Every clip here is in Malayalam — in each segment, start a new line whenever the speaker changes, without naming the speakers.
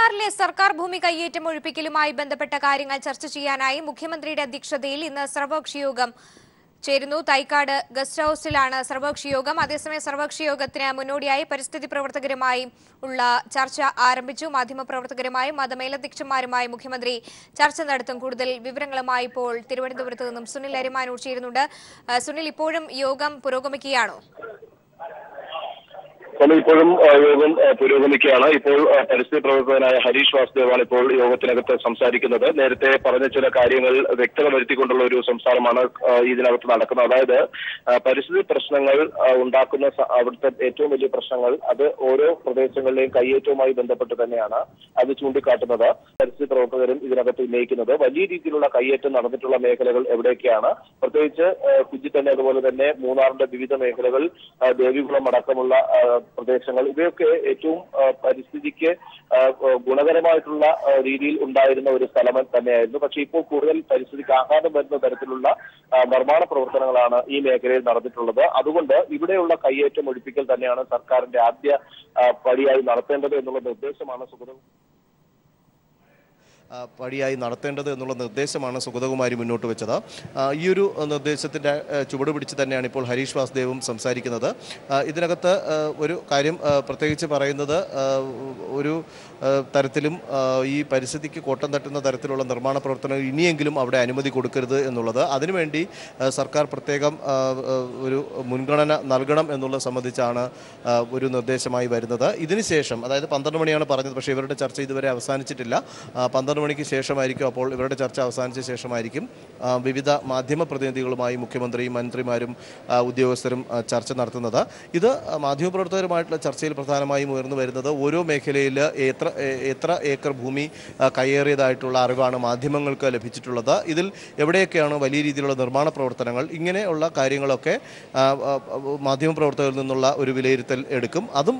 മൂന്നാറിലെ സർക്കാർ ഭൂമി കയ്യേറ്റം ഒഴിപ്പിക്കലുമായി ബന്ധപ്പെട്ട കാര്യങ്ങൾ ചർച്ച ചെയ്യാനായി മുഖ്യമന്ത്രിയുടെ അധ്യക്ഷതയിൽ ഇന്ന് സർവകക്ഷി യോഗം ചേരുന്നു. തൈക്കാട് ഗസ്റ്റ് ഹൌസിലാണ് സർവകക്ഷി യോഗം. അതേസമയം സർവകക്ഷി യോഗത്തിന് മുന്നോടിയായി പരിസ്ഥിതി പ്രവർത്തകരുമായി ഉള്ള ചർച്ച ആരംഭിച്ചു. മാധ്യമപ്രവർത്തകരുമായും മതമേലധ്യക്ഷന്മാരുമായി മുഖ്യമന്ത്രി ചർച്ച നടത്തും. കൂടുതൽ വിവരങ്ങളുമായി ഇപ്പോൾ തിരുവനന്തപുരത്ത് നിന്നും സുനിൽ അരിമാനൂർ ചേരുന്നുണ്ട്. സുനിൽ, ഇപ്പോഴും യോഗം പുരോഗമിക്കുകയാണോ?
ഇപ്പോഴും യോഗം പുരോഗമിക്കുകയാണ്. ഇപ്പോൾ പരിസ്ഥിതി പ്രവർത്തകനായ ഹരീഷ് വാസുദേവാണ് ഇപ്പോൾ യോഗത്തിനകത്ത് സംസാരിക്കുന്നത്. നേരത്തെ പറഞ്ഞ ചില കാര്യങ്ങൾ വ്യക്തത വരുത്തിക്കൊണ്ടുള്ള ഒരു സംസാരമാണ് ഇതിനകത്ത് നടക്കുന്നത്. അതായത് പരിസ്ഥിതി പ്രശ്നങ്ങൾ ഉണ്ടാക്കുന്ന അവിടുത്തെ ഏറ്റവും വലിയ പ്രശ്നങ്ങൾ അത് ഓരോ പ്രദേശങ്ങളിലെയും കയ്യേറ്റവുമായി ബന്ധപ്പെട്ട് തന്നെയാണ് അത് ചൂണ്ടിക്കാട്ടുന്നത്. പരിസ്ഥിതി പ്രവർത്തകരും ഇതിനകത്ത് ഉന്നയിക്കുന്നത് വലിയ രീതിയിലുള്ള കയ്യേറ്റം നടന്നിട്ടുള്ള മേഖലകൾ എവിടെയൊക്കെയാണ്, പ്രത്യേകിച്ച് കുജി തന്നെ, അതുപോലെ തന്നെ മൂന്നാറിന്റെ വിവിധ മേഖലകൾ, ദേവികുളം അടക്കമുള്ള പ്രദേശങ്ങൾ, ഇവയൊക്കെ ഏറ്റവും പരിസ്ഥിതിക്ക് ഗുണകരമായിട്ടുള്ള രീതിയിൽ ഉണ്ടായിരുന്ന ഒരു സ്ഥലം തന്നെയായിരുന്നു. പക്ഷേ ഇപ്പോൾ കൂടുതൽ പരിസ്ഥിതിക്ക് ആഘാതം വരുന്ന തരത്തിലുള്ള നിർമ്മാണ പ്രവർത്തനങ്ങളാണ് ഈ മേഖലയിൽ നടന്നിട്ടുള്ളത്. അതുകൊണ്ട് ഇവിടെയുള്ള കയ്യേറ്റം ഒഴിപ്പിക്കൽ തന്നെയാണ് സർക്കാരിന്റെ ആദ്യ പടിയായി നടത്തേണ്ടത് എന്നുള്ള നിർദ്ദേശമാണ്
സുഗതകുമാരി മുന്നോട്ട് വെച്ചത്. ഈ ഒരു നിർദ്ദേശത്തിൻ്റെ ചുവട് പിടിച്ച് തന്നെയാണ് ഇപ്പോൾ ഹരീഷ് വാസുദേവും സംസാരിക്കുന്നത്. ഇതിനകത്ത് ഒരു കാര്യം പ്രത്യേകിച്ച് പറയുന്നത്, ഒരു തരത്തിലും ഈ പരിസ്ഥിതിക്ക് കോട്ടം തട്ടുന്ന തരത്തിലുള്ള നിർമ്മാണ പ്രവർത്തനങ്ങൾ ഇനിയെങ്കിലും അവിടെ അനുമതി കൊടുക്കരുത് എന്നുള്ളത്. അതിനുവേണ്ടി സർക്കാർ പ്രത്യേകം ഒരു മുൻഗണന നൽകണം എന്നുള്ളത് സംബന്ധിച്ചാണ് ഒരു നിർദ്ദേശമായി വരുന്നത്. ഇതിനുശേഷം, അതായത് 12 മണിയാണ് പറഞ്ഞത്, പക്ഷേ ഇവരുടെ ചർച്ച ഇതുവരെ അവസാനിച്ചിട്ടില്ല. 12 മണിക്ക് ശേഷമായിരിക്കും, അപ്പോൾ ഇവരുടെ ചർച്ച അവസാനിച്ച ശേഷമായിരിക്കും വിവിധ മാധ്യമ പ്രതിനിധികളുമായി മുഖ്യമന്ത്രിയും മന്ത്രിമാരും ഉദ്യോഗസ്ഥരും ചർച്ച നടത്തുന്നത്. ഇത് മാധ്യമപ്രവർത്തകരുമായിട്ടുള്ള ചർച്ചയിൽ പ്രധാനമായും ഉയർന്നു വരുന്നത് ഓരോ മേഖലയിൽ എത്ര ഏക്കർ ഭൂമി കയ്യേറിയതായിട്ടുള്ള അറിവാണ് മാധ്യമങ്ങൾക്ക് ലഭിച്ചിട്ടുള്ളത്, ഇതിൽ എവിടെയൊക്കെയാണ് വലിയ രീതിയിലുള്ള നിർമ്മാണ പ്രവർത്തനങ്ങൾ, ഇങ്ങനെയുള്ള കാര്യങ്ങളൊക്കെ മാധ്യമപ്രവർത്തകരിൽ നിന്നുള്ള ഒരു വിലയിരുത്തൽ എടുക്കും. അതും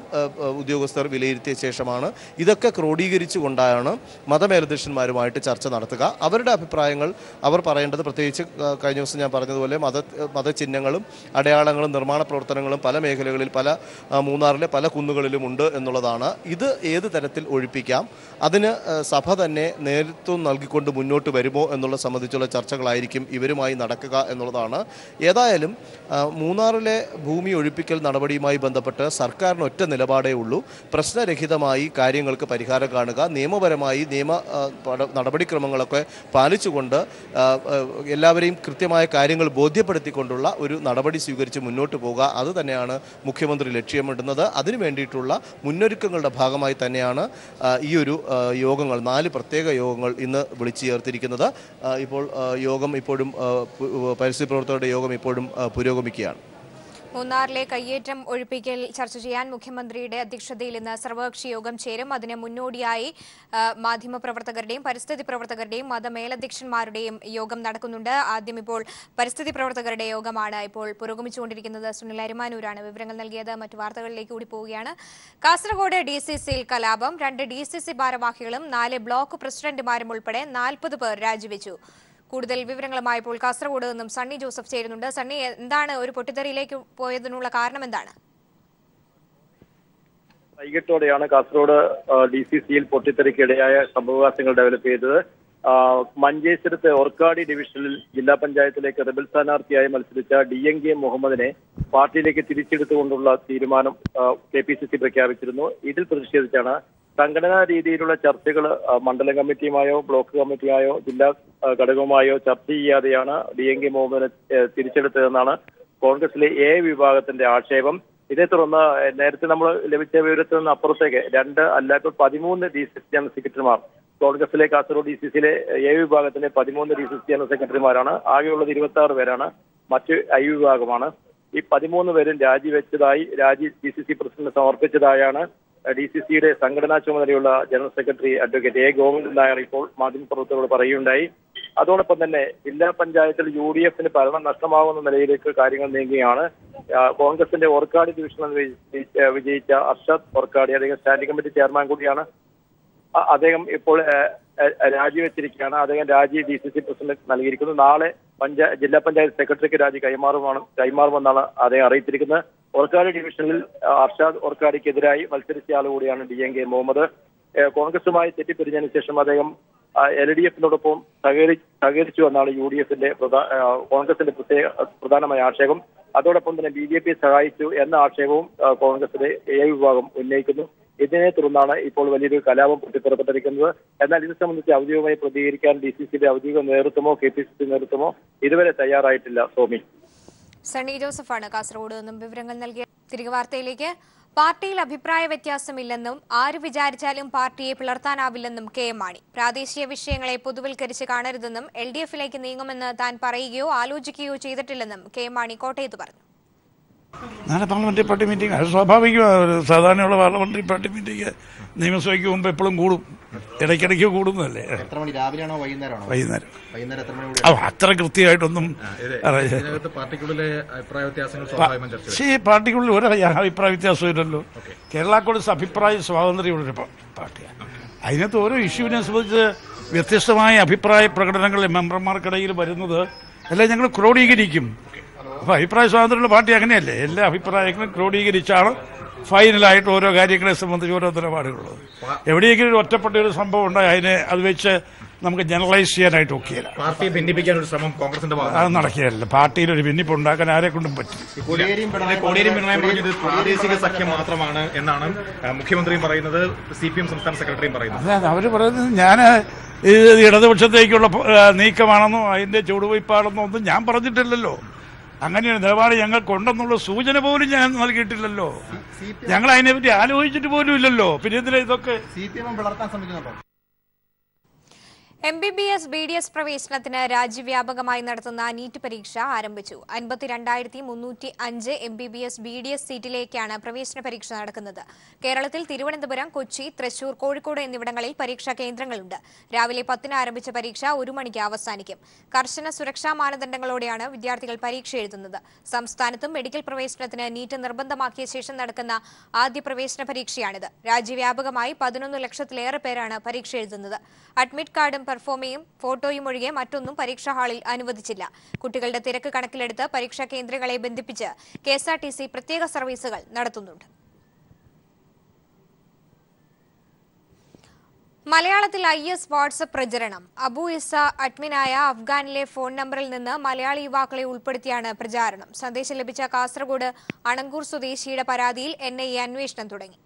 ഉദ്യോഗസ്ഥർ വിലയിരുത്തിയ ശേഷമാണ് ഇതൊക്കെ ക്രോഡീകരിച്ചുകൊണ്ടാണ് മതമേലധ്യക്ഷന്മാരുമായിട്ട് ചർച്ച നടത്തുക. അവരുടെ അഭിപ്രായങ്ങൾ അവർ പറയേണ്ടത്, പ്രത്യേകിച്ച് കഴിഞ്ഞ ദിവസം ഞാൻ പറഞ്ഞതുപോലെ മതചിഹ്നങ്ങളും അടയാളങ്ങളും നിർമ്മാണ പ്രവർത്തനങ്ങളും പല മേഖലകളിൽ, മൂന്നാറിലെ പല കുന്നുകളിലും ഉണ്ട് എന്നുള്ളതാണ്. ഇത് ഏത് തരത്തിൽ ഒഴിപ്പിക്കാം, അതിന് സഭ തന്നെ നേതൃത്വം നൽകിക്കൊണ്ട് മുന്നോട്ട് വരുമോ എന്നുള്ള സംബന്ധിച്ചുള്ള ചർച്ചകളായിരിക്കും ഇവരുമായി നടക്കുക എന്നുള്ളതാണ്. ഏതായാലും മൂന്നാറിലെ ഭൂമി ഒഴിപ്പിക്കൽ നടപടിയുമായി ബന്ധപ്പെട്ട് സർക്കാരിന് ഒറ്റ നിലപാടേ ഉള്ളൂ: പ്രശ്നരഹിതമായി കാര്യങ്ങൾക്ക് പരിഹാരം കാണുക, നിയമപരമായി നടപടിക്രമങ്ങളൊക്കെ പാലിച്ചുകൊണ്ട് എല്ലാവരെയും കൃത്യമായ കാര്യങ്ങൾ ബോധ്യപ്പെടുത്തിക്കൊണ്ടുള്ള ഒരു നടപടി സ്വീകരിച്ച് മുന്നോട്ട് പോകുക, അത് തന്നെയാണ് മുഖ്യമന്ത്രി ലക്ഷ്യമിടുന്നത്. അതിനു വേണ്ടിയിട്ടുള്ള മുന്നൊരുക്കങ്ങളുടെ ഭാഗമായി തന്നെയാണ് ഈ ഒരു യോഗങ്ങൾ, 4 പ്രത്യേക യോഗങ്ങൾ ഇന്ന് വിളിച്ചു ചേർത്തിരിക്കുന്നത്. ഇപ്പോൾ യോഗം ഇപ്പോഴും പരിസ്ഥിതി പ്രവർത്തകരുടെ യോഗം ഇപ്പോഴും പുരോഗമിക്കുകയാണ്.
മൂന്നാറിലെ കയ്യേറ്റം ഒഴിപ്പിക്കൽ ചർച്ച ചെയ്യാൻ മുഖ്യമന്ത്രിയുടെ അധ്യക്ഷതയിൽ ഇന്ന് സർവകക്ഷി യോഗം ചേരും. അതിന് മുന്നോടിയായി മാധ്യമപ്രവർത്തകരുടെയും പരിസ്ഥിതി പ്രവർത്തകരുടെയും മതമേലധ്യക്ഷന്മാരുടെയും യോഗം നടക്കുന്നുണ്ട്. ആദ്യം ഇപ്പോൾ പരിസ്ഥിതി പ്രവർത്തകരുടെ യോഗമാണ് ഇപ്പോൾ പുരോഗമിച്ചുകൊണ്ടിരിക്കുന്നത്. സുനിൽ അരിമാനൂരാണ് വിവരങ്ങൾ നൽകിയത്. മറ്റു വാർത്തകളിലേക്ക് കൂടി പോവുകയാണ്. കാസർഗോഡ് DCCയിൽ കലാപം. 2 DCC ഭാരവാഹികളും 4 ബ്ലോക്ക് പ്രസിഡന്റുമാരും ഉൾപ്പെടെ 40 പേർ രാജിവെച്ചു. കൂടുതൽ വിവരങ്ങളുമായി ഇപ്പോൾ കാസർഗോഡ് നിന്നും സണ്ണി ജോസഫ് ചേരുന്നുണ്ട്. സണ്ണി, എന്താണ് ഒരു പൊട്ടിത്തെറിയിലേക്ക് പോയതിനുള്ള കാരണം എന്താണ്?
വൈകിട്ടോടെയാണ് കാസർഗോഡ് DCCയിൽ പൊട്ടിത്തെറിക്കിടയായ സംഭവവാസങ്ങൾ ഡെവലപ്പ് ചെയ്തത്. മഞ്ചേശ്വരത്ത് ഓർക്കാടി ഡിവിഷനിൽ ജില്ലാ പഞ്ചായത്തിലേക്ക് റിബൽ സ്ഥാനാർത്ഥിയായി മത്സരിച്ച DNK മുഹമ്മദിനെ പാർട്ടിയിലേക്ക് തിരിച്ചെടുത്തുകൊണ്ടുള്ള തീരുമാനം KPCC പ്രഖ്യാപിച്ചിരുന്നു. ഇതിൽ പ്രതിഷേധിച്ചാണ് സംഘടനാ രീതിയിലുള്ള ചർച്ചകൾ മണ്ഡലം കമ്മിറ്റിയുമായോ ബ്ലോക്ക് കമ്മിറ്റിയായോ ജില്ലാ ഘടകവുമായോ ചർച്ച ചെയ്യാതെയാണ് DNK മുഹമ്മദിനെ തിരിച്ചെടുത്തതെന്നാണ് കോൺഗ്രസിലെ A വിഭാഗത്തിന്റെ ആക്ഷേപം. ഇതേ തുടർന്ന് നേരത്തെ നമ്മൾ ലഭിച്ച വിവരത്തിൽ നിന്ന് അപ്പുറത്തേക്ക് 2 അല്ല ഇപ്പോൾ 13 DCC ജനറൽ സെക്രട്ടറിമാർ, കോൺഗ്രസിലെ കാസർഗോഡ് DCCയിലെ A വിഭാഗത്തിന്റെ 13 DCC ജനറൽ സെക്രട്ടറിമാരാണ്. ആകെയുള്ളത് 26 പേരാണ്. മറ്റ് I വിഭാഗമാണ്. ഈ 13 പേരും രാജിവെച്ചതായി, DCC പ്രസിഡന്റ് സമർപ്പിച്ചതായാണ് DCCയുടെ സംഘടനാ ചുമതലയുള്ള general secretary advocate A Govindan Nair ഇപ്പോൾ മാധ്യമപ്രവർത്തകരോട് പറയുകയുണ്ടായി. അതോടൊപ്പം തന്നെ ജില്ലാ പഞ്ചായത്തിൽ UDFന് ഭരണം നഷ്ടമാകുന്ന നിലയിലേക്ക് കാര്യങ്ങൾ നീങ്ങുകയാണ്. കോൺഗ്രസിന്റെ ഓർക്കാടി ഡിവിഷനിൽ വിജയിച്ച അർഷാദ് ഓർക്കാടി, അദ്ദേഹം സ്റ്റാൻഡിംഗ് കമ്മിറ്റി ചെയർമാൻ കൂടിയാണ്, അദ്ദേഹം ഇപ്പോൾ രാജിവെച്ചിരിക്കുകയാണ്. അദ്ദേഹം രാജി DCC പ്രസിഡന്റ് നൽകിയിരിക്കുന്നു. നാളെ ജില്ലാ പഞ്ചായത്ത് സെക്രട്ടറിക്ക് രാജി കൈമാറുമെന്നാണ് അദ്ദേഹം അറിയിച്ചിരിക്കുന്നത്. ഓർക്കാടി ഡിവിഷനിൽ അർഷാദ് ഓർക്കാടിക്കെതിരായി മത്സരിച്ച ആൾ കൂടിയാണ് DNK മുഹമ്മദ്. കോൺഗ്രസുമായി തെറ്റിപ്പിരിഞ്ഞതിന് ശേഷം അദ്ദേഹം LDF-നോടൊപ്പം സഹകരിച്ചു എന്നാണ് UDF-ന്റെ കോൺഗ്രസിന്റെ പ്രധാനമായ ആക്ഷേപം. അതോടൊപ്പം തന്നെ BJP സഹായിച്ചു എന്ന ആക്ഷേപവും കോൺഗ്രസിലെ വിഭാഗം ഉന്നയിക്കുന്നു. ഇതിനെ തുടർന്നാണ് ഇപ്പോൾ വലിയൊരു കലാപം പൊട്ടിപ്പുറപ്പെട്ടിരിക്കുന്നത്. എന്നാൽ ഇത് സംബന്ധിച്ച് ഔദ്യോഗികമായി പ്രതികരിക്കാൻ DCCയുടെ ഔദ്യോഗിക നേതൃത്വമോ KPCC നേതൃത്വമോ ഇതുവരെ തയ്യാറായിട്ടില്ല. സോമി.
സണ്ണി ജോസഫാണ് കാസർഗോഡ് നിന്നും വിവരങ്ങൾ നൽകിയ. തിരികെ വാർത്തയിലേക്ക്. പാർട്ടിയിൽ അഭിപ്രായ വ്യത്യാസമില്ലെന്നും ആര് വിചാരിച്ചാലും പാർട്ടിയെ പിളർത്താനാവില്ലെന്നും KM മാണി. പ്രാദേശിക വിഷയങ്ങളെ പൊതുവൽക്കരിച്ച് കാണരുതെന്നും LDF-ലേക്ക് നീങ്ങുമെന്ന് താൻ പറയുകയോ ആലോചിക്കുകയോ ചെയ്തിട്ടില്ലെന്നും KM മാണി കോട്ടയത്ത് പറഞ്ഞു.
നാളെ പാർലമെന്ററി പാർട്ടി മീറ്റിംഗ് അത് സ്വാഭാവികമാണ്. സാധാരണയുള്ള പാർലമെന്ററി പാർട്ടി മീറ്റിംഗ് നിയമസഭയ്ക്ക് മുമ്പ് എപ്പോഴും കൂടും, ഇടയ്ക്കിടയ്ക്ക് കൂടുന്നതല്ലേ. വൈകുന്നേരം അത്ര കൃത്യമായിട്ടൊന്നും പാർട്ടിക്കുള്ളിൽ ഒരു അഭിപ്രായ വ്യത്യാസവും ഇല്ലല്ലോ. കേരള കോൺഗ്രസ് അഭിപ്രായ സ്വാതന്ത്ര്യമുള്ളൊരു പാർട്ടിയാണ്. അതിനകത്ത് ഓരോ ഇഷ്യൂവിനെ സംബന്ധിച്ച് വ്യത്യസ്തമായ അഭിപ്രായ പ്രകടനങ്ങൾ മെമ്പർമാർക്കിടയിൽ വരുന്നത് എല്ലാം ഞങ്ങൾ ക്രോഡീകരിക്കും. അപ്പോൾ അഭിപ്രായ സ്വാതന്ത്ര്യമുള്ള പാർട്ടി അങ്ങനെയല്ലേ, എല്ലാ അഭിപ്രായങ്ങളും ക്രോഡീകരിച്ചാണ് ഫൈനലായിട്ട് ഓരോ കാര്യങ്ങളെ സംബന്ധിച്ച് ഓരോ നിലപാടുകളുള്ളത്. എവിടെയെങ്കിലും ഒരു ഒറ്റപ്പെട്ട ഒരു സംഭവം ഉണ്ടായി അതിനെ അത് വെച്ച് നമുക്ക് ജനറലൈസ് ചെയ്യാനായിട്ട് ഒക്കെയില്ല.
പാർട്ടിയെ ഭിന്നിപ്പിക്കാൻ ഒരു ശ്രമം കോൺഗ്രസിന്റെ
അത് നടക്കുകയല്ല. പാർട്ടിയിൽ ഒരു ഭിന്നിപ്പ് ഉണ്ടാക്കാൻ ആരെ കൊണ്ടും പറ്റും.
കോടിയേരിയും പിണറായി പറഞ്ഞത് പ്രാദേശിക സഖ്യം മാത്രമാണ് എന്നാണ് മുഖ്യമന്ത്രിയും പറയുന്നത്, CPM സംസ്ഥാന സെക്രട്ടറിയും പറയുന്നത്.
അതെ, അവർ പറയുന്നത് ഞാൻ ഇടതുപക്ഷത്തേക്കുള്ള നീക്കമാണെന്നോ അതിന്റെ ചുവടുവയ്പ്പാണെന്നോ ഒന്നും ഞാൻ പറഞ്ഞിട്ടില്ലല്ലോ. അങ്ങനെയാണ് നിലപാട് ഞങ്ങൾക്കുണ്ടെന്നുള്ള സൂചന പോലും ഞാൻ നൽകിയിട്ടില്ലല്ലോ. ഞങ്ങൾ അതിനെപ്പറ്റി ആലോചിച്ചിട്ട് പോലും ഇല്ലല്ലോ. പിന്നെ എന്തിനാ ഇതൊക്കെ
MBBS BDS പ്രവേശനത്തിന് രാജ്യവ്യാപകമായി നടത്തുന്ന നീറ്റ് പരീക്ഷ ആരംഭിച്ചു. 52,305 MBBS BDS സീറ്റിലേക്കാണ് പ്രവേശന പരീക്ഷ നടക്കുന്നത്. കേരളത്തിൽ തിരുവനന്തപുരം, കൊച്ചി, തൃശൂർ, കോഴിക്കോട് എന്നിവിടങ്ങളിൽ പരീക്ഷാ കേന്ദ്രങ്ങളുണ്ട്. രാവിലെ 10-ന് ആരംഭിച്ച പരീക്ഷ 1 മണിക്ക് അവസാനിക്കും. കർശന സുരക്ഷാ മാനദണ്ഡങ്ങളോടെയാണ് വിദ്യാർത്ഥികൾ പരീക്ഷ എഴുതുന്നത്. സംസ്ഥാനത്തും മെഡിക്കൽ പ്രവേശനത്തിന് നീറ്റ് നിർബന്ധമാക്കിയ ശേഷം നടക്കുന്ന ആദ്യ പ്രവേശന പരീക്ഷയാണിത്. രാജ്യവ്യാപകമായി 11 ലക്ഷത്തിലേറെ പേരാണ് പരീക്ഷ എഴുതുന്നത്. അഡ്മിറ്റ് കാർഡും പെർഫോമയും ഫോട്ടോയും ഒഴികെ മറ്റൊന്നും പരീക്ഷാ ഹാളിൽ അനുവദിച്ചില്ല. കുട്ടികളുടെ തിരക്ക് കണക്കിലെടുത്ത് പരീക്ഷാ കേന്ദ്രങ്ങളെ ബന്ധിപ്പിച്ച് KSRTC പ്രത്യേക സർവീസുകൾ നടത്തുന്നുണ്ട്. മലയാളത്തിൽ IS വാട്സ്ആപ്പ് പ്രചരണം. അബു ഇസ അഡ്മിനായ അഫ്ഗാനിലെ ഫോൺ നമ്പറിൽ നിന്ന് മലയാളി യുവാക്കളെ ഉൾപ്പെടുത്തിയാണ് പ്രചാരണം. സന്ദേശം ലഭിച്ച കാസർഗോഡ് അണങ്കൂർ സ്വദേശിയുടെ പരാതിയിൽ NIA അന്വേഷണം തുടങ്ങി.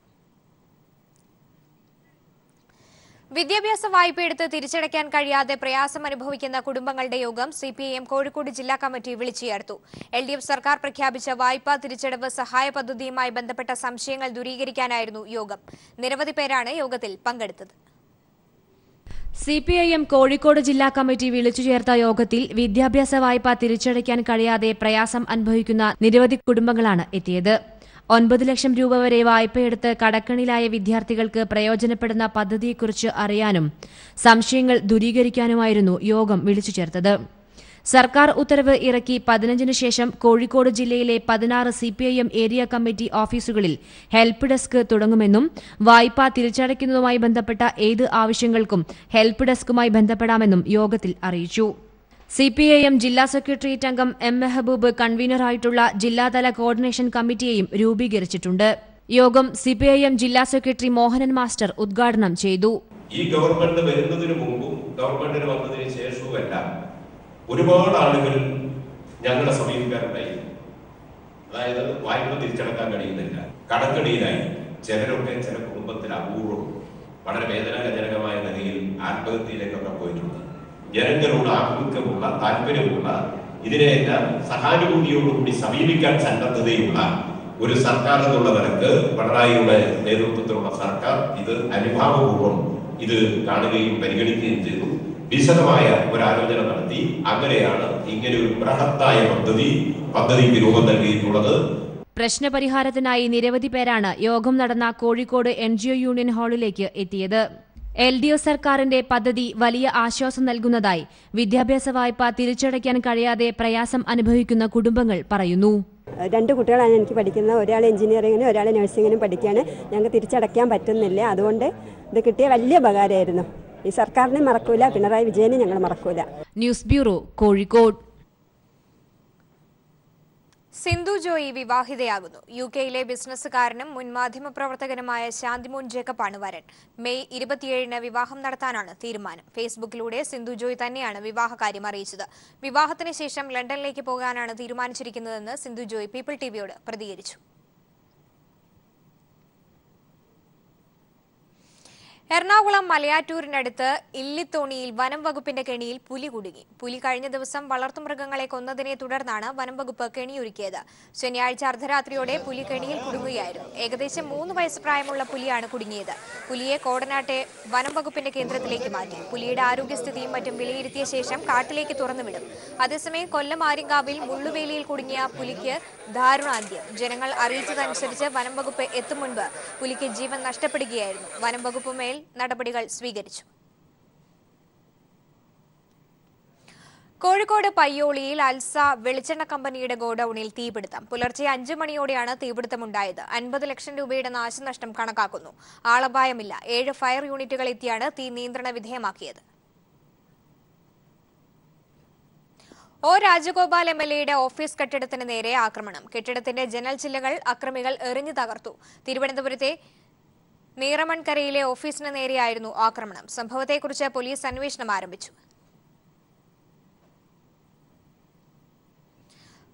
വിദ്യാഭ്യാസ വായ്പയെടുത്ത് തിരിച്ചടയ്ക്കാൻ കഴിയാതെ പ്രയാസം അനുഭവിക്കുന്ന കുടുംബങ്ങളുടെ യോഗം CPIM കോഴിക്കോട് ജില്ലാ കമ്മിറ്റി വിളിച്ചു ചേർത്തു. LDF സർക്കാർ പ്രഖ്യാപിച്ച വായ്പാ തിരിച്ചടവ് സഹായ പദ്ധതിയുമായി ബന്ധപ്പെട്ട സംശയങ്ങൾ ദൂരീകരിക്കാനായിരുന്നു യോഗം. നിരവധി പേരാണ് യോഗത്തിൽ പങ്കെടുത്തത്.
CPIM കോഴിക്കോട് ജില്ലാ കമ്മിറ്റി വിളിച്ചു ചേർത്ത യോഗത്തിൽ വിദ്യാഭ്യാസ വായ്പ തിരിച്ചടയ്ക്കാൻ കഴിയാതെ പ്രയാസം അനുഭവിക്കുന്ന നിരവധി കുടുംബങ്ങളാണ് എത്തിയത്. 9 ലക്ഷം രൂപ വരെ വായ്പയെടുത്ത് കടക്കണിലായ വിദ്യാർത്ഥികൾക്ക് പ്രയോജനപ്പെടുന്ന പദ്ധതിയെക്കുറിച്ച് അറിയാനും സംശയങ്ങൾ ദൂരീകരിക്കാനുമായിരുന്നു യോഗം വിളിച്ചു ചേർത്തത്. സർക്കാർ ഉത്തരവ് ഇറക്കി 15-ന് ശേഷം കോഴിക്കോട് ജില്ലയിലെ 16 CPIM ഏരിയ കമ്മിറ്റി ഓഫീസുകളിൽ ഹെൽപ്പ് ഡെസ്ക് തുടങ്ങുമെന്നും വായ്പ തിരിച്ചടയ്ക്കുന്നതുമായി ബന്ധപ്പെട്ട ഏത് ആവശ്യങ്ങൾക്കും ഹെൽപ്പ് ഡെസ്കുമായി ബന്ധപ്പെടാമെന്നും യോഗത്തിൽ അറിയിച്ചു. CPIM ജില്ലാ സെക്രട്ടേറിയറ്റ് അംഗം M. മെഹബൂബ് കൺവീനറായിട്ടുള്ള ജില്ലാതല കോർഡിനേഷൻ കമ്മിറ്റിയെയും രൂപീകരിച്ചിട്ടുണ്ട്. യോഗം CPIM ജില്ലാ സെക്രട്ടറി മോഹനൻ മാസ്റ്റർ ഉദ്ഘാടനം ചെയ്തു.
ഈ ഗവൺമെന്റ് വരുന്നതിന് മുമ്പും ഗവൺമെന്റിന് വന്നതിന് ശേഷവുമെല്ലാം ഒരുപാട് ആളുകൾ ഞങ്ങളെ സമീപിക്കാറുണ്ടായി. അതായത് വായ്പ തിരിച്ചടക്കാൻ കഴിയുന്നില്ല, കടക്കടിയിലായി. ചിലരൊക്കെ ചില കുടുംബത്തിൽ അപൂർവം വളരെ വേദനാജനകമായ നിലയിൽ ആത്മഹത്യയിലേക്കൊക്കെ പോയിട്ടുണ്ട്. ജനങ്ങളോട് ആഭിമുഖ്യമുള്ള താല്പര്യമുള്ള ഇതിനെയെല്ലാം സഹാനുഭൂതിയോടുകൂടി സമീപിക്കാൻ സന്നദ്ധതയുള്ള ഒരു സർക്കാർ എന്നുള്ള നിലക്ക് പിണറായിയുടെ നേതൃത്വത്തിലുള്ള സർക്കാർ ഇത് അനുഭാവപൂർവ്വം ഇത് കാണുകയും പരിഗണിക്കുകയും ചെയ്തു. വിശദമായ ഒരാലോചന നടത്തി. അങ്ങനെയാണ് ഇങ്ങനെ ഒരു ബൃഹത്തായ പദ്ധതിക്ക് രൂപം നൽകിയിട്ടുള്ളത്.
പ്രശ്നപരിഹാരത്തിനായി നിരവധി പേരാണ് യോഗം നടന്ന കോഴിക്കോട് NGO യൂണിയൻ ഹാളിലേക്ക് എത്തിയത്. LDF സർക്കാരിന്റെ പദ്ധതി വലിയ ആശ്വാസം നൽകുന്നതായി വിദ്യാഭ്യാസ വായ്പ തിരിച്ചടയ്ക്കാൻ കഴിയാതെ പ്രയാസം അനുഭവിക്കുന്ന കുടുംബങ്ങൾ പറയുന്നു.
2 കുട്ടികളാണ് എനിക്ക് പഠിക്കുന്നത്. ഒരാൾ എഞ്ചിനീയറിംഗിനും ഒരാൾ നഴ്സിംഗിനും പഠിക്കുകയാണ്. ഞങ്ങൾക്ക് തിരിച്ചടയ്ക്കാൻ പറ്റുന്നില്ല. അതുകൊണ്ട് ഇത് കിട്ടിയ വലിയ ഉപകാരമായിരുന്നു. ഈ സർക്കാരിനെ മറക്കൂല, പിണറായി വിജയനെ ഞങ്ങൾ മറക്കൂല.
News bureau, Kozhikode.
സിന്ധു ജോയി വിവാഹിതയാകുന്നു. UK-യിലെ ബിസിനസ്സുകാരനും മുൻ മാധ്യമപ്രവർത്തകനുമായ ശാന്തിമോൻ ജേക്കബാണ് വരൻ. മെയ് 27-ന് വിവാഹം നടത്താനാണ് തീരുമാനം. ഫേസ്ബുക്കിലൂടെ സിന്ധു ജോയി തന്നെയാണ് വിവാഹകാര്യം അറിയിച്ചത്. വിവാഹത്തിന് ശേഷം ലണ്ടനിലേക്ക് പോകാനാണ് തീരുമാനിച്ചിരിക്കുന്നതെന്ന് സിന്ധു ജോയി പീപ്പിൾ ടിവിയോട് പ്രതികരിച്ചു. എറണാകുളം മലയാറ്റൂരിനടുത്ത് ഇല്ലിത്തോണിയിൽ വനം വകുപ്പിന്റെ കെണിയിൽ പുലി കുടുങ്ങി. പുലി കഴിഞ്ഞ ദിവസം വളർത്തുമൃഗങ്ങളെ കൊന്നതിനെ തുടർന്നാണ് വനം വകുപ്പ് കെണിയൊരുക്കിയത്. ശനിയാഴ്ച അർദ്ധരാത്രിയോടെ പുലി കെണിയിൽ കുടുങ്ങുകയായിരുന്നു. ഏകദേശം 3 വയസ്സ് പ്രായമുള്ള പുലിയാണ് കുടുങ്ങിയത്. പുലിയെ കോടനാട്ടെ വനം വകുപ്പിന്റെ കേന്ദ്രത്തിലേക്ക് മാറ്റി. പുലിയുടെ ആരോഗ്യസ്ഥിതിയും മറ്റും വിലയിരുത്തിയ ശേഷം കാട്ടിലേക്ക് തുറന്നുവിടും. അതേസമയം കൊല്ലം ആര്യങ്കാവിൽ മുള്ളുവേലിയിൽ കുടുങ്ങിയ പുലിക്ക് ദാരുണാന്ത്യം. ജനങ്ങൾ അറിയിച്ചതനുസരിച്ച് വനം വകുപ്പ് എത്തും മുൻപ് പുലിക്ക് ജീവൻ നഷ്ടപ്പെടുകയായിരുന്നു. വനം വകുപ്പ് മേൽ നടപടികൾ സ്വീകരിച്ചു. കോഴിക്കോട് പയ്യോളിയിൽ അൽസ വെളിച്ചെണ്ണ കമ്പനിയുടെ ഗോഡൌണിൽ തീപിടുത്തം. പുലർച്ചെ 5 മണിയോടെയാണ് തീപിടുത്തമുണ്ടായത്. 50 ലക്ഷം രൂപയുടെ നാശനഷ്ടം കണക്കാക്കുന്നു. ആളപായമില്ല. 7 ഫയർ യൂണിറ്റുകൾ എത്തിയാണ് തീ നിയന്ത്രണ വിധേയമാക്കിയത്. രാജഗോപാൽ MLAയുടെ ഓഫീസ് കെട്ടിടത്തിന് നേരെ ആക്രമണം. കെട്ടിടത്തിന്റെ ജനൽ ചില്ലകൾ അക്രമികൾ എറിഞ്ഞു തകർത്തു. തിരുവനന്തപുരത്തെ നീറമൺകരയിലെ ഓഫീസിന് നേരെയായിരുന്നു ആക്രമണം. സംഭവത്തെക്കുറിച്ച് പോലീസ് അന്വേഷണം ആരംഭിച്ചു.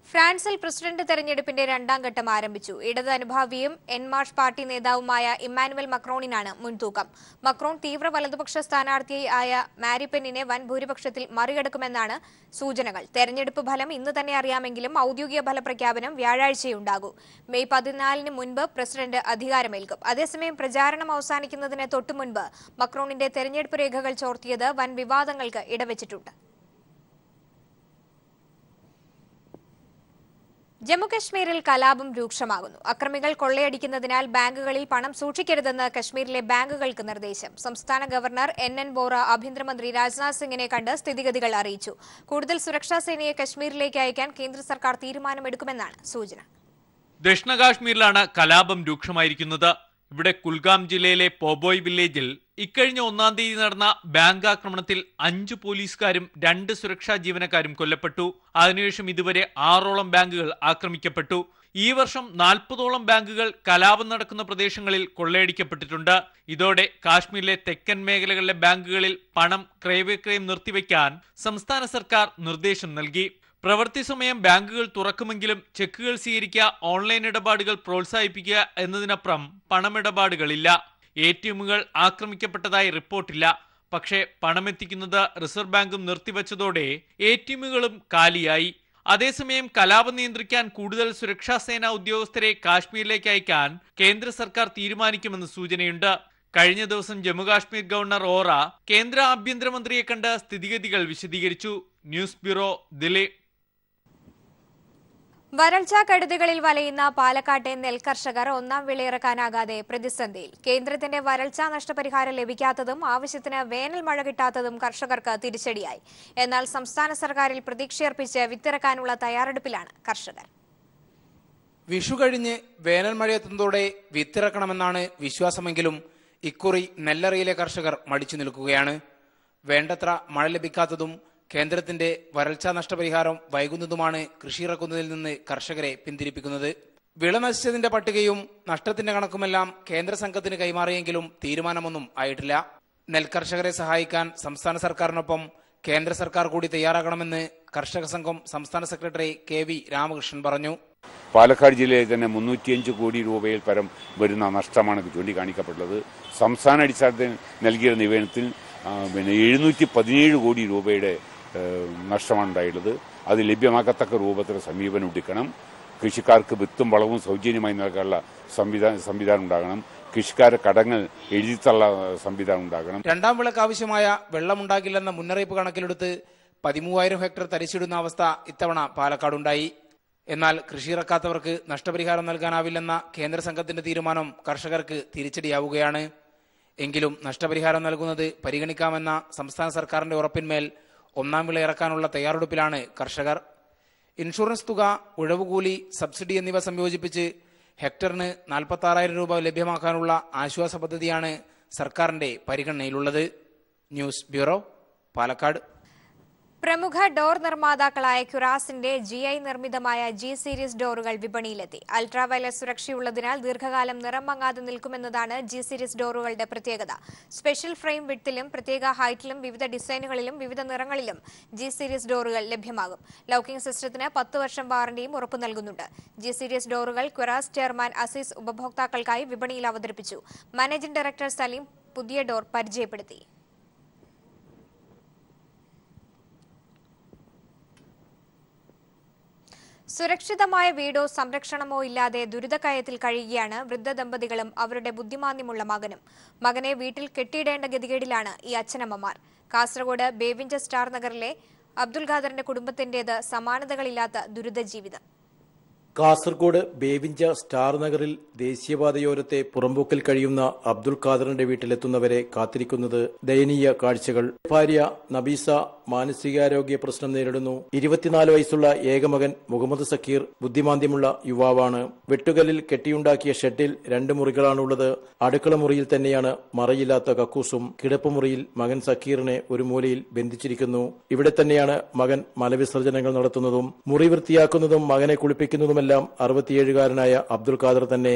ഫ്രാൻസിൽ പ്രസിഡന്റ് തെരഞ്ഞെടുപ്പിന്റെ 2ാം ഘട്ടം ആരംഭിച്ചു. ഇടത് അനുഭാവിയും എൻ മാർഷ് പാർട്ടി നേതാവുമായ ഇമ്മാനുവൽ മക്രോണിനാണ് മുൻതൂക്കം. മക്രോൺ തീവ്ര വലതുപക്ഷ സ്ഥാനാർത്ഥിയായ മാരിപെന്നിനെ വൻ ഭൂരിപക്ഷത്തിൽ മറികടക്കുമെന്നാണ് സൂചനകൾ. തെരഞ്ഞെടുപ്പ് ഫലം ഇന്ന് തന്നെ അറിയാമെങ്കിലും ഔദ്യോഗിക ഫലപ്രഖ്യാപനം വ്യാഴാഴ്ചയുണ്ടാകും. മെയ് 14-ന് മുൻപ് പ്രസിഡന്റ് അധികാരമേൽക്കും. അതേസമയം പ്രചാരണം അവസാനിക്കുന്നതിന് തൊട്ടുമുൻപ് മക്രോണിന്റെ തെരഞ്ഞെടുപ്പ് രേഖകൾ ചോർത്തിയത് വൻ വിവാദങ്ങൾക്ക് ഇടവച്ചിട്ടുണ്ട്. ജമ്മുകശ്മീരിൽ കലാപം രൂക്ഷമാകുന്നു. അക്രമികൾ കൊള്ളയടിക്കുന്നതിനാൽ ബാങ്കുകളിൽ പണം സൂക്ഷിക്കരുതെന്ന് കശ്മീരിലെ ബാങ്കുകൾക്ക് നിർദ്ദേശം. സംസ്ഥാന ഗവർണർ NN വോറ ആഭ്യന്തരമന്ത്രി രാജ്നാഥ് സിംഗിനെ കണ്ട് സ്ഥിതിഗതികൾ അറിയിച്ചു. കൂടുതൽ സുരക്ഷാ സേനയെ കശ്മീരിലേക്ക് അയക്കാൻ കേന്ദ്ര സർക്കാർ തീരുമാനമെടുക്കുമെന്നാണ് സൂചന.
ദക്ഷിണ കാശ്മീരിലാണ് കലാപം രൂക്ഷമായിരിക്കുന്നത്. ഇവിടെ കുൽഗാം ജില്ലയിലെ പോബോയ് വില്ലേജിൽ ഇക്കഴിഞ്ഞ 1-ാം തീയതി നടന്ന ബാങ്ക് ആക്രമണത്തിൽ 5 പോലീസുകാരും 2 സുരക്ഷാ ജീവനക്കാരും കൊല്ലപ്പെട്ടു. അതിനുശേഷം ഇതുവരെ 6ഓളം ബാങ്കുകൾ ആക്രമിക്കപ്പെട്ടു. ഈ വർഷം 40ഓളം ബാങ്കുകൾ കലാപം നടക്കുന്ന പ്രദേശങ്ങളിൽ കൊള്ളയടിക്കപ്പെട്ടിട്ടുണ്ട്. ഇതോടെ കാശ്മീരിലെ തെക്കൻ മേഖലകളിലെ ബാങ്കുകളിൽ പണം ക്രയവിക്രയം നിർത്തിവെക്കാൻ സംസ്ഥാന സർക്കാർ നിർദ്ദേശം നൽകി. പ്രവൃത്തി സമയം ബാങ്കുകൾ തുറക്കുമെങ്കിലും ചെക്കുകൾ സ്വീകരിക്കുക, ഓൺലൈൻ ഇടപാടുകൾ പ്രോത്സാഹിപ്പിക്കുക എന്നതിനപ്പുറം പണമിടപാടുകളില്ല. ATMകൾ ആക്രമിക്കപ്പെട്ടതായി റിപ്പോർട്ടില്ല. പക്ഷേ പണമെത്തിക്കുന്നത് റിസർവ് ബാങ്കും നിർത്തിവച്ചതോടെ ATMകളും കാലിയായി. അതേസമയം കലാപം നിയന്ത്രിക്കാൻ കൂടുതൽ സുരക്ഷാ സേനാ ഉദ്യോഗസ്ഥരെ കാശ്മീരിലേക്ക് അയക്കാൻ കേന്ദ്ര സർക്കാർ തീരുമാനിക്കുമെന്ന് സൂചനയുണ്ട്. കഴിഞ്ഞ ദിവസം ജമ്മുകാശ്മീർ ഗവർണർ വോറ കേന്ദ്ര ആഭ്യന്തരമന്ത്രിയെ കണ്ട് സ്ഥിതിഗതികൾ വിശദീകരിച്ചു. News bureau, Delhi.
വരൾച്ചാ കെടുതികളിൽ വലയുന്ന പാലക്കാട്ടെ നെൽകർഷകർ 1-ാം വിളയിറക്കാനാകാതെ പ്രതിസന്ധിയിൽ. കേന്ദ്രത്തിന്റെ വരൾച്ചാ നഷ്ടപരിഹാരം ലഭിക്കാത്തതും ആവശ്യത്തിന് വേനൽ മഴ കിട്ടാത്തതും കർഷകർക്ക് തിരിച്ചടിയായി. എന്നാൽ സംസ്ഥാന സർക്കാരിൽ പ്രതീക്ഷയർപ്പിച്ച് വിത്തിറക്കാനുള്ള തയ്യാറെടുപ്പിലാണ് കർഷകർ.
വിഷു കഴിഞ്ഞ് വേനൽ മഴയെത്തുന്നതോടെ വിത്തിറക്കണമെന്നാണ് വിശ്വാസമെങ്കിലും ഇക്കുറി നെല്ലറയിലെ കർഷകർ മടിച്ചു നിൽക്കുകയാണ്. വേണ്ടത്ര മഴ ലഭിക്കാത്തതും കേന്ദ്രത്തിന്റെ വരൾച്ചാ നഷ്ടപരിഹാരം വൈകുന്നതുമാണ് കൃഷിയിറക്കുന്നതിൽ നിന്ന് കർഷകരെ പിന്തിരിപ്പിക്കുന്നത്. വിള നശിച്ചതിന്റെ പട്ടികയും നഷ്ടത്തിന്റെ കണക്കുമെല്ലാം കേന്ദ്ര സംഘത്തിന് കൈമാറിയെങ്കിലും തീരുമാനമൊന്നും ആയിട്ടില്ല. നെൽകർഷകരെ സഹായിക്കാൻ സംസ്ഥാന സർക്കാരിനൊപ്പം കേന്ദ്ര സർക്കാർ കൂടി തയ്യാറാകണമെന്ന് കർഷക സംഘം സംസ്ഥാന സെക്രട്ടറി KV രാമകൃഷ്ണൻ പറഞ്ഞു.
പാലക്കാട് ജില്ലയിൽ തന്നെ 305 കോടി രൂപയിൽ പരം വരുന്ന നഷ്ടമാണ് ചൂണ്ടിക്കാണിക്കപ്പെട്ടത്. സംസ്ഥാന അടിസ്ഥാനത്തിൽ നൽകിയ നിവേദനത്തിൽ 717 കോടി രൂപയുടെ നഷ്ടമാണ് ഉണ്ടായിട്ടുള്ളത്. അത് ലഭ്യമാക്കത്തക്ക രൂപത്തിൽ സമീപനം എടുക്കണം. കൃഷിക്കാർക്ക് വിത്തും വളവും സൗജന്യമായി നൽകാനുള്ള സംവിധാനം ഉണ്ടാകണം. കൃഷിക്കാരെ കടങ്ങൾ എഴുതിത്തള്ള സംവിധാനം ഉണ്ടാകണം.
2ാം വിളക്ക് ആവശ്യമായ വെള്ളമുണ്ടാകില്ലെന്ന മുന്നറിയിപ്പ് കണക്കിലെടുത്ത് 13,000 ഹെക്ടർ തരിച്ചിടുന്ന അവസ്ഥ ഇത്തവണ പാലക്കാടുണ്ടായി. എന്നാൽ കൃഷിയിറക്കാത്തവർക്ക് നഷ്ടപരിഹാരം നൽകാനാവില്ലെന്ന കേന്ദ്ര സംഘത്തിന്റെ തീരുമാനം കർഷകർക്ക് തിരിച്ചടിയാവുകയാണ്. എങ്കിലും നഷ്ടപരിഹാരം നൽകുന്നത് പരിഗണിക്കാമെന്ന സംസ്ഥാന സർക്കാരിന്റെ ഉറപ്പിന്മേൽ 1-ാം വിള ഇറക്കാനുള്ള തയ്യാറെടുപ്പിലാണ് കർഷകർ. ഇൻഷുറൻസ് തുക, ഉഴവുകൂലി, സബ്സിഡി എന്നിവ സംയോജിപ്പിച്ച് ഹെക്ടറിന് 46,000 രൂപ ലഭ്യമാക്കാനുള്ള ആശ്വാസ പദ്ധതിയാണ് സർക്കാരിന്റെ പരിഗണനയിലുള്ളത്. News bureau, Palakkad.
പ്രമുഖ ഡോർ നിർമ്മാതാക്കളായ ക്യുറാസിന്റെ GI നിർമ്മിതമായ G സീരീസ് ഡോറുകൾ വിപണിയിലെത്തി. അൾട്രാവയലറ്റ് സുരക്ഷയുള്ളതിനാൽ ദീർഘകാലം നിറം മങ്ങാതെ നിൽക്കുമെന്നതാണ് G സീരീസ് ഡോറുകളുടെ പ്രത്യേകത. സ്പെഷ്യൽ ഫ്രെയിം വിഡ്ത്തിലും പ്രത്യേക ഹൈറ്റിലും വിവിധ ഡിസൈനുകളിലും വിവിധ നിറങ്ങളിലും G സീരീസ് ഡോറുകൾ ലഭ്യമാകും. ലോക്കിംഗ് സിസ്റ്റത്തിന് 10 വർഷം വാറണ്ടിയും ഉറപ്പു നൽകുന്നുണ്ട്. G സീരീസ് ഡോറുകൾ ക്യുറാസ് ചെയർമാൻ അസീസ് ഉപഭോക്താക്കൾക്കായി വിപണിയിൽ അവതരിപ്പിച്ചു. മാനേജിംഗ് ഡയറക്ടർ സലീം പുതിയ ഡോർ പരിചയപ്പെടുത്തി. സുരക്ഷിതമായ വീടോ സംരക്ഷണമോ ഇല്ലാതെ ദുരിതക്കയത്തിൽ കഴിയുകയാണ് വൃദ്ധ ദമ്പതികളും അവരുടെ ബുദ്ധിമാന്യമുള്ള മകനും. മകനെ വീട്ടിൽ കെട്ടിയിടേണ്ട ഗതികേടിലാണ് ഈ അച്ഛനമ്മമാർ. കാസർഗോഡ് ബേവിഞ്ച സ്റ്റാർ നഗറിലെ അബ്ദുൽ ഖാദറിന്റെ കുടുംബത്തിന്റേത് സമാനതകളില്ലാത്ത ദുരിത ജീവിതം.
കാസർഗോഡ് ബേവിഞ്ച സ്റ്റാർ നഗറിൽ ദേശീയപാതയോരത്തെ പുറമ്പോക്കിൽ കഴിയുന്ന അബ്ദുൽ ഖാദറിന്റെ വീട്ടിലെത്തുന്നവരെ കാത്തിരിക്കുന്നത് ദയനീയ കാഴ്ചകൾ. ഭാര്യ നബീസ മാനസികാരോഗ്യ പ്രശ്നം നേരിടുന്നു. 24 വയസ്സുള്ള ഏകമകൻ മുഹമ്മദ് സക്കീർ ബുദ്ധിമാന്ദ്യമുള്ള യുവാവാണ്. വെട്ടുകല്ലിൽ കെട്ടിയുണ്ടാക്കിയ ഷെഡിൽ 2 മുറികളാണുള്ളത്. അടുക്കള മുറിയിൽ തന്നെയാണ് മറയില്ലാത്ത കക്കൂസും. കിടപ്പുമുറിയിൽ മകൻ സക്കീറിനെ ഒരു മൂലയിൽ ബന്ധിച്ചിരിക്കുന്നു. ഇവിടെ തന്നെയാണ് മകൻ മലവിസർജനങ്ങൾ നടത്തുന്നതും മുറി വൃത്തിയാക്കുന്നതും മകനെ കുളിപ്പിക്കുന്നതുമെല്ലാം 67-കാരനായ അബ്ദുൽ ഖാദർ തന്നെ.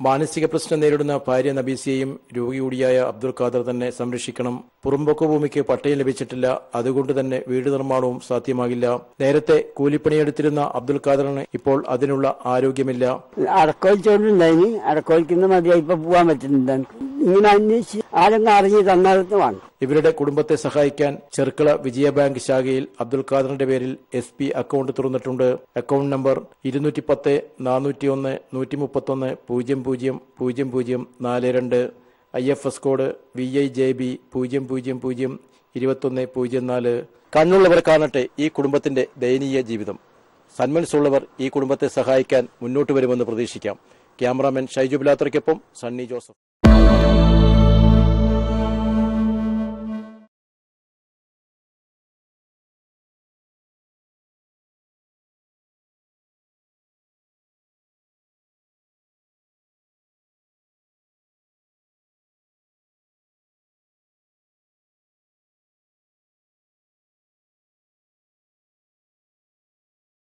മാനസിക പ്രശ്നം നേരിടുന്ന ഭാര്യ നബീസയെയും രോഗി കൂടിയായ അബ്ദുൽ ഖാദർ തന്നെ സംരക്ഷിക്കണം. പുറമ്പോക്ക് ഭൂമിക്ക് പട്ടയം ലഭിച്ചിട്ടില്ല. അതുകൊണ്ട് തന്നെ വീട് നിർമ്മാണവും സാധ്യമാകില്ല. നേരത്തെ കൂലിപ്പണിയെടുത്തിരുന്ന അബ്ദുൽ ഖാദറിന് ഇപ്പോൾ അതിനുള്ള ആരോഗ്യമില്ല.
അടക്കോലിച്ചോണ്ടുണ്ടായിന് അടക്കോലിക്കുന്ന മതിയായി ഇപ്പൊ പോവാൻ പറ്റുന്നുണ്ട്. ഇങ്ങനെ അന്വേഷിച്ച് ആരെങ്കിലും അറിഞ്ഞ് തന്നതാണ്.
ഇവരുടെ കുടുംബത്തെ സഹായിക്കാൻ ചെർക്കള വിജയ ബാങ്ക് ശാഖയിൽ അബ്ദുൽ ഖാദറിന്റെ പേരിൽ SP അക്കൗണ്ട് തുറന്നിട്ടുണ്ട്. Account number 210 401 131 000042. IFS code VIJB 000 2104. കണ്ണുള്ളവർ കാണട്ടെ ഈ കുടുംബത്തിന്റെ ദയനീയ ജീവിതം. സന്മനസ്സുള്ളവർ ഈ കുടുംബത്തെ സഹായിക്കാൻ മുന്നോട്ട് വരുമെന്ന് പ്രതീക്ഷിക്കാം. ക്യാമറാമാൻ ഷൈജു ബിലാത്രയ്ക്കൊപ്പം സണ്ണി ജോസഫ്.